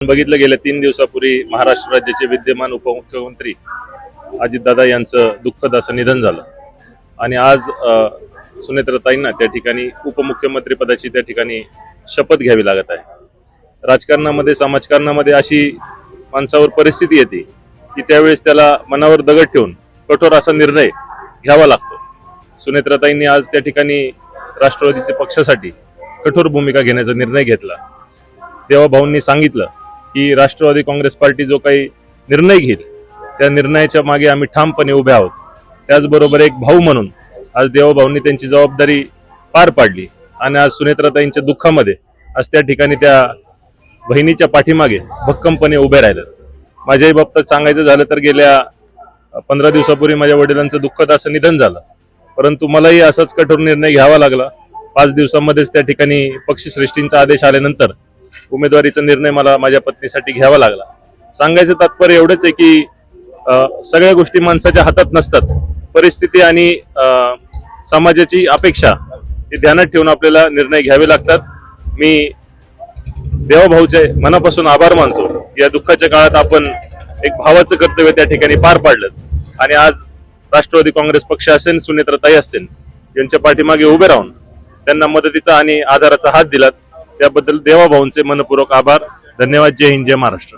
बघितलं गेल्या 3 दिवसापूर्वी महाराष्ट्र राज्याचे विद्यमान उपमुख्यमंत्री अजितदादा यांचं दुःखद असं निधन झालं आणि आज सुनेत्राताईंना त्या ठिकाणी उपमुख्यमंत्री पदाची त्या ठिकाणी शपथ घ्यावी लागत आहे। राजकारणामध्ये समाजकारणामध्ये अशी माणसावर परिस्थिती येते की त्यावेळेस त्याला मनावर दगड ठेवून कठोर असा निर्णय घ्यावा लागतो। सुनेत्राताईंनी आज त्या ठिकाणी राष्ट्रवादीच्या पक्षासाठी कठोर भूमिका घेण्याचा निर्णय घेतला। देवाभाऊंनी सांगितलं की राष्ट्रवादी काँग्रेस पार्टी जो काही निर्णय घेईल त्या निर्णयाच्या मागे आम्ही ठामपणे उभे आहोत। त्याचबरोबर एक भाऊ म्हणून आज देवाभाऊंनी त्यांची जबाबदारी पार पाडली आणि आज सुनेत्राताईंच्या दुःखामध्ये आज त्या ठिकाणी त्या बहिणीच्या पाठीमागे भक्कमपणे उभे राहिलेत। माझ्याही बाबतीत सांगायचं झालं तर गेल्या 15 दिवसापूर्वी माझ्या वडिलांचं दुःखद असं निधन झालं, परंतु मलाही असाच कठोर निर्णय घ्यावा लागला। 5 दिवसांमध्येच त्या ठिकाणी पक्षश्रेष्ठींचा आदेश आल्यानंतर उमेदवारीचा निर्णय मला माझ्या पत्नीसाठी घ्यावा लागला। सांगायचं तात्पर्य एवढंच आहे की सगळ्या गोष्टी माणसाच्या हातात नसतात। परिस्थिती आणि समाजाची अपेक्षा हे ध्यानात ठेवून आपल्याला निर्णय घ्यावे लागतात। मी देवाभाऊचे मनापासून आभार मानतो। या दुःखाच्या काळात आपण एक भावाचं कर्तव्य त्या ठिकाणी पार पाडलं आणि आज राष्ट्रवादी काँग्रेस पक्ष असेल, सुनेत्राताई असतील, यांच्या पाठीमागे उभे राहून त्यांना मदतीचा आणि आधाराचा हात दिलात, त्याबद्दल देवाभाऊंचे मनपूर्वक आभार। धन्यवाद। जय हिंद, जय महाराष्ट्र।